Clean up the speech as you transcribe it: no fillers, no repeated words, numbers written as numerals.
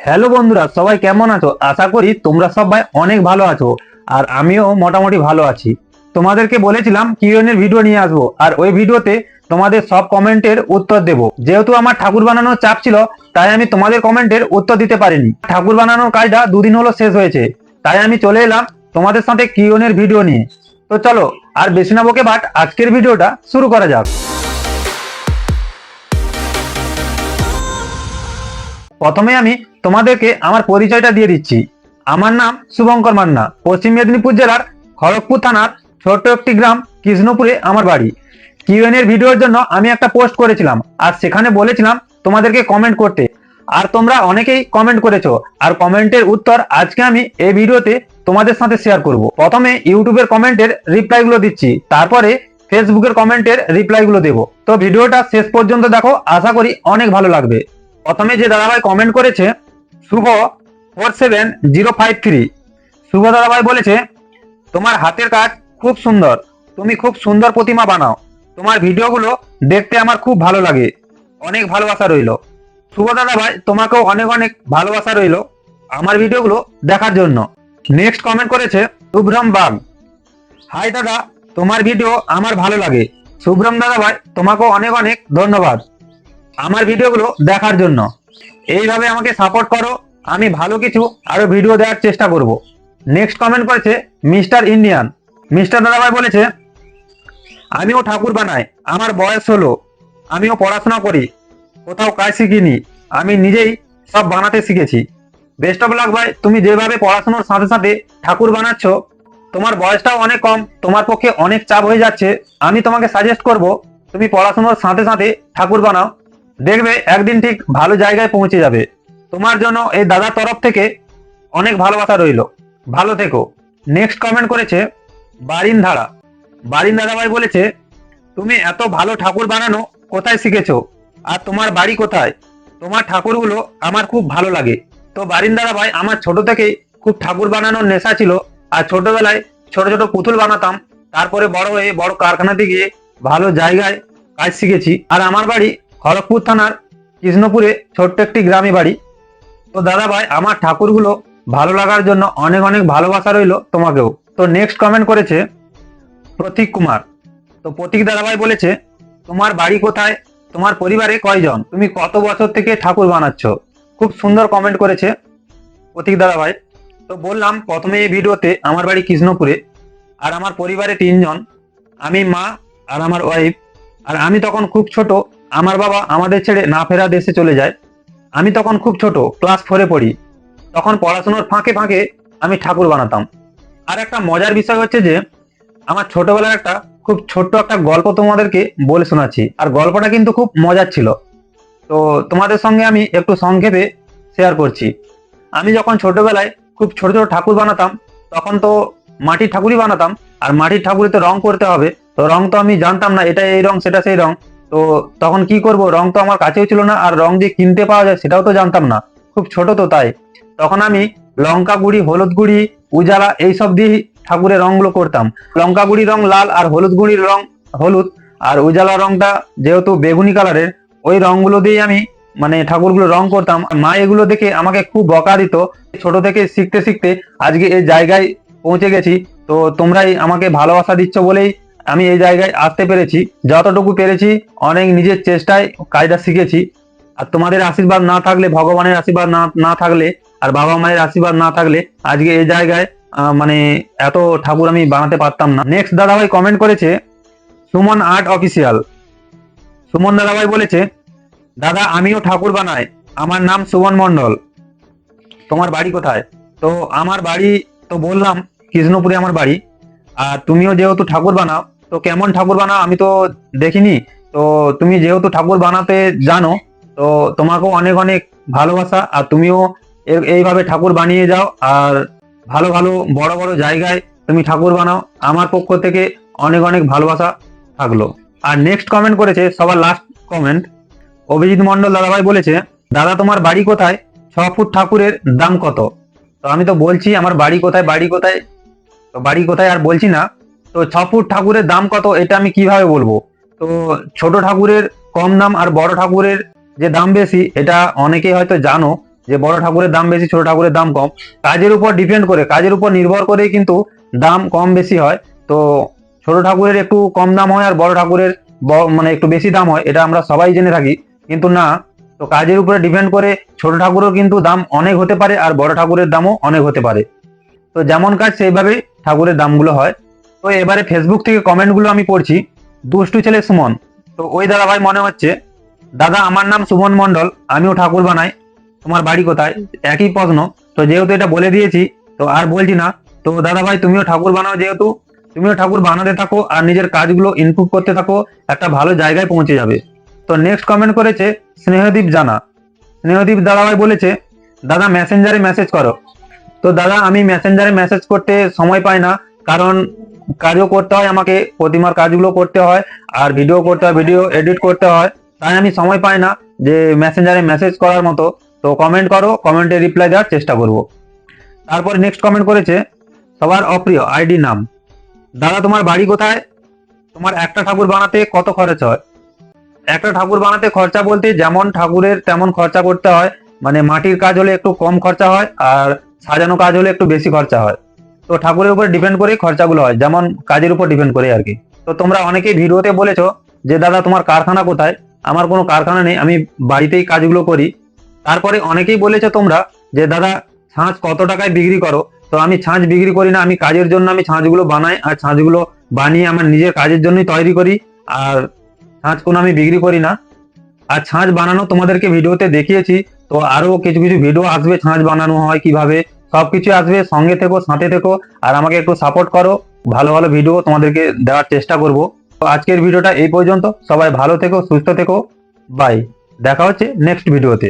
Hello বন্ধুরা, সবাই কেমন আছো? আশা করি তোমরা সবাই অনেক ভালো আছো। আর আমিও মোটামুটি ভালো আছি। তোমাদেরকে বলেছিলাম কিউএন এর ভিডিও নিয়ে আসবো, আর ওই ভিডিওতে তোমাদের সব কমেন্টের উত্তর দেব। যেহেতু আমার ঠাকুর বানানোর চাপ ছিল, তাই আমি তোমাদের কমেন্টের উত্তর দিতে পারিনি। ঠাকুর বানানোর কাজটা দুদিন হলো শেষ হয়েছে, তাই আমি চলে এলাম তোমাদের সাথে কিউএন এর ভিডিও নিয়ে। তো চলো আর বেশি না বকে বাট আজকের ভিডিওটা শুরু করা যাক। প্রথমে আমি তোমাদেরকে আমার পরিচয়টা দিয়ে দিচ্ছি। আমার নাম শুভঙ্কর মান্না, পশ্চিম মেদিনীপুর জেলার খড়গপুর থানার ছোট্ট একটি গ্রাম কৃষ্ণপুরে আমার বাড়ি। কিউএন এর ভিডিওর জন্য আমি একটা পোস্ট করেছিলাম, আর সেখানে বলেছিলাম তোমাদেরকে কমেন্ট করতে, আর তোমরা অনেকেই কমেন্ট করেছো। আর কমেন্টের উত্তর আজকে আমি এই ভিডিওতে তোমাদের সাথে শেয়ার করব। প্রথমে ইউটিউবের কমেন্টের রিপ্লাইগুলো দিচ্ছি, তারপরে ফেসবুকের কমেন্টের রিপ্লাইগুলো দেবো। তো ভিডিওটা শেষ পর্যন্ত দেখো, আশা করি অনেক ভালো লাগবে। প্রথমে যে দাদাভাই কমেন্ট করেছে, শুভ 47053, শুভ দাদাভাই বলেছে, তোমার হাতের কাজ খুব সুন্দর, তুমি খুব সুন্দর প্রতিমা বানাও, তোমার ভিডিওগুলো দেখতে আমার খুব ভালো লাগে, অনেক ভালোবাসা রইলো। শুভ দাদাভাই, তোমাকেও অনেক অনেক ভালোবাসা রইলো আমার ভিডিওগুলো দেখার জন্য। নেক্সট কমেন্ট করেছে শুভ্রম বাগ, হাই দাদা, তোমার ভিডিও আমার ভালো লাগে। শুভ্রম দাদাভাই, তোমাকেও অনেক অনেক ধন্যবাদ আমার ভিডিওগুলো দেখার জন্য। এইভাবে আমাকে সাপোর্ট করো, আমি ভালো কিছু আরো ভিডিও দেওয়ার চেষ্টা করব। নেক্সট কমেন্ট করেছে মিস্টার ইন্ডিয়ান। মিস্টার দাদাভাই বলেছে, আমিও ঠাকুর বানাই, আমার বয়স হলো, আমিও পড়াশোনা করি, কোথাও কাজ শিখিনি, আমি নিজেই সব বানাতে শিখেছি। বেস্ট অফ লাক ভাই, তুমি যেভাবে পড়াশোনার সাথে সাথে ঠাকুর বানাচ্ছ, তোমার বয়সটাও অনেক কম, তোমার পক্ষে অনেক চাপ হয়ে যাচ্ছে। আমি তোমাকে সাজেস্ট করব, তুমি পড়াশোনার সাথে সাথে ঠাকুর বানাও, দেখবে একদিন ঠিক ভালো জায়গায় পৌঁছে যাবে। তোমার জন্য এই দাদার তরফ থেকে অনেক ভালোবাসা রইলো, ভালো থেকো। নেক্সট কমেন্ট করেছে বারিন ধারা। বারিন দাদাভাই বলেছে, তুমি এত ভালো ঠাকুর বানানো কোথায় শিখেছো, আর তোমার বাড়ি কোথায়? তোমার ঠাকুরগুলো আমার খুব ভালো লাগে। তো বারিন দাদাভাই, আমার ছোট থেকেই খুব ঠাকুর বানানোর নেশা ছিল, আর ছোটবেলায় ছোট ছোট পুতুল বানাতাম, তারপরে বড় হয়ে বড় কারখানাতে গিয়ে ভালো জায়গায় কাজ শিখেছি। আর আমার বাড়ি খড়গপুর থানার কৃষ্ণপুরে ছোট্ট একটি গ্রামে বাড়ি। তো দাদা ভাই, আমার ঠাকুরগুলো ভালো লাগার জন্য অনেক অনেক ভালোবাসা রইলো তোমাকেও। তো নেক্সট কমেন্ট করেছে প্রতীক কুমার। তো প্রতীক দাদাভাই বলেছে, তোমার বাড়ি কোথায়, তোমার পরিবারে কয়জন, তুমি কত বছর থেকে ঠাকুর বানাচ্ছ? খুব সুন্দর কমেন্ট করেছে প্রতীক দাদাভাই। তো বললাম প্রথমে এই ভিডিওতে, আমার বাড়ি কৃষ্ণপুরে, আর আমার পরিবারে 3 জন, আমি, মা আর আমার ওয়াইফ। আর আমি তখন খুব ছোট, আমার বাবা আমাদের ছেড়ে না ফেরা দেশে চলে যায়। আমি তখন খুব ছোট, ক্লাস 4-এ পড়ি। তখন পড়াশোনার ফাঁকে ফাঁকে আমি ঠাকুর বানাতাম। আর একটা মজার বিষয় হচ্ছে যে, আমার ছোটবেলার একটা খুব ছোট্ট একটা গল্প তোমাদেরকে বলে শোনাচ্ছি, আর গল্পটা কিন্তু খুব মজার ছিল। তো তোমাদের সঙ্গে আমি একটু সংক্ষেপে শেয়ার করছি। আমি যখন ছোটবেলায় খুব ছোট ছোট ঠাকুর বানাতাম, তখন তো মাটির ঠাকুরই বানাতাম, আর মাটির ঠাকুরে তো রং করতে হবে। তো রং তো আমি জানতাম না, এটা এই রং সেটা সেই রং। তো তখন কি করব, রং তো আমার কাছেও ছিল না, আর রং যে কিনতে পাওয়া যায় সেটাও তো জানতাম না, খুব ছোট তো। তাই তখন আমি লঙ্কা গুঁড়ি, হলুদ গুঁড়ি, উজালা এইসব দিয়ে ঠাকুরের রংগুলো করতাম। লঙ্কা গুঁড়ির রং লাল, আর হলুদ গুঁড়ির রং হলুদ, আর উজালা রংটা যেহেতু বেগুনি কালারের, ওই রংগুলো দিয়ে আমি মানে ঠাকুরগুলো রং করতাম। মা এগুলো দেখে আমাকে খুব বকা দিত। ছোট থেকে শিখতে শিখতে আজকে এই জায়গায় পৌঁছে গেছি। তো তোমরাই আমাকে ভালোবাসা দিচ্ছ বলেই আমি এই জায়গায় আসতে পেরেছি। যতটুকু পেরেছি অনেক নিজের চেষ্টায় কাজটা শিখেছি। আর তোমাদের আশীর্বাদ না থাকলে, ভগবানের আশীর্বাদ না থাকলে, আর বাবা মায়ের আশীর্বাদ না থাকলে আজকে এই জায়গায় মানে এত ঠাকুর আমি বানাতে পারতাম না। নেক্সট দাদাভাই কমেন্ট করেছে সুমন আর্ট অফিসিয়াল। সুমন দাদাভাই বলেছে, দাদা আমিও ঠাকুর বানাই, আমার নাম সুমন মন্ডল, তোমার বাড়ি কোথায়? তো আমার বাড়ি তো বললাম কৃষ্ণপুরে আমার বাড়ি। আর তুমিও যেহেতু ঠাকুর বানাও, তো কেমন ঠাকুর বানাও আমি তো দেখিনি। তো তুমি যেহেতু ঠাকুর বানাতে জানো, তো তোমাকেও অনেক অনেক ভালোবাসা। আর তুমিও এইভাবে ঠাকুর বানিয়ে যাও, আর ভালো ভালো বড় বড় জায়গায় তুমি ঠাকুর বানাও, আমার পক্ষ থেকে অনেক অনেক ভালোবাসা থাকলো। আর নেক্সট কমেন্ট করেছে, সবার লাস্ট কমেন্ট, অভিজিৎ মন্ডল দাদাভাই বলেছে, দাদা তোমার বাড়ি কোথায়, 6 ফুট ঠাকুরের দাম কত? তো আমি তো বলছি আমার বাড়ি কোথায়, বাড়ি কোথায়, তো বাড়ি কোথায় আর বলছি না। তো 6 ফুট ঠাকুরের দাম কত এটা আমি কিভাবে বলবো? তো ছোট ঠাকুরের কম দাম, আর বড় ঠাকুরের যে দাম বেশি, এটা অনেকেই হয়তো জানো। যে বড় ঠাকুরের দাম বেশি, ছোট ঠাকুরের দাম কম। কাজের উপর ডিপেন্ড করে, কাজের উপর নির্ভর করে কিন্তু দাম কম বেশি হয়। তো ছোট ঠাকুরের একটু কম দাম হয় আর বড় ঠাকুরের মানে একটু বেশি দাম হয়, এটা আমরা সবাই জেনে থাকি। কিন্তু না, তো কাজের উপরে ডিপেন্ড করে ছোট ঠাকুরের কিন্তু দাম অনেক হতে পারে আর বড় ঠাকুরের দামও অনেক হতে পারে। তো যেমন কাজ সেইভাবেই ঠাকুরের দামগুলো হয়। তো এবারে ফেসবুক থেকে কমেন্টগুলো আমি পড়ছি। দুষ্টু ছেলে সুমন, তো ওই দাদা ভাই মনে হচ্ছে, দাদা আমার নাম সুমন মণ্ডল, আমিও ঠাকুর বানাই, তোমার বাড়ি কোথায়? একই প্রশ্ন। তো যেহেতু এটা বলে দিয়েছি তো আর বলছি না। তো দাদা ভাই তুমিও ঠাকুর বানাও, যেহেতু তুমিও ঠাকুর বানাতে থাকো আর নিজের কাজগুলো ইমপ্রুভ করতে থাকো, একটা ভালো জায়গায় পৌঁছে যাবে। তো নেক্সট কমেন্ট করেছে স্নেহদীপ জানা। স্নেহদীপ দাদা ভাই বলেছে, দাদা মেসেঞ্জারে মেসেজ করো। তো দাদা আমি মেসেঞ্জারে মেসেজ করতে সময় পাই না, কারণ কাজও করতে হয়, আমাকে প্রতিমার কাজগুলো করতে হয় আর ভিডিও করতে হয়, ভিডিও এডিট করতে হয়, তাই আমি সময় পাই না যে মেসেঞ্জারে মেসেজ করার মতো। তো কমেন্ট করো, কমেন্টে রিপ্লাই দেওয়ার চেষ্টা করব। তারপর নেক্সট কমেন্ট করেছে সবার অপ্রিয় আইডি নাম। দাদা তোমার বাড়ি কোথায়? তোমার একটা ঠাকুর বানাতে কত খরচ হয়? একটা ঠাকুর বানাতে খরচা বলতে যেমন ঠাকুরের তেমন খরচা করতে হয়, মানে মাটির কাজ হলে একটু কম খরচা হয় আর সাজানো কাজ হলে একটু বেশি খরচা হয়। তো ঠাকুরের উপর ডিপেন্ড করেই খরচাগুলো হয়, যেমন কাজের উপর ডিপেন্ড করে আর কি। তো তোমরা অনেকেই ভিডিওতে বলেছো যে দাদা তোমার কারখানা কোথায়? আমার কোনো কারখানা নেই, আমি বাড়িতেই কাজগুলো করি। তারপরে অনেকেই বলেছো তোমরা যে দাদা ছাঁচ কত টাকায় বিক্রি করো? তো আমি ছাঁচ বিক্রি করি না, আমি কাজের জন্য আমি ছাঁচগুলো বানাই আর ছাঁচগুলো বানিয়ে আমার নিজের কাজের জন্যই তৈরি করি, আর ছাঁচ কোনো আমি বিক্রি করি না। আর ছাঁচ বানানো তোমাদেরকে ভিডিওতে দেখিয়েছি, তো আরো কিছু কিছু ভিডিও আসবে ছাঁচ বানানো হয় কিভাবে, সবকিছু আসবে। সঙ্গে থেকো, সাথে থেকো, আর আমাকে একটু সাপোর্ট করো, ভালো ভালো ভিডিও তোমাদেরকে দেওয়ার চেষ্টা করব। তো আজকের ভিডিওটা এই পর্যন্ত, সবাই ভালো থেকো, সুস্থ থেকো, বাই। দেখা হচ্ছে নেক্সট ভিডিওতে।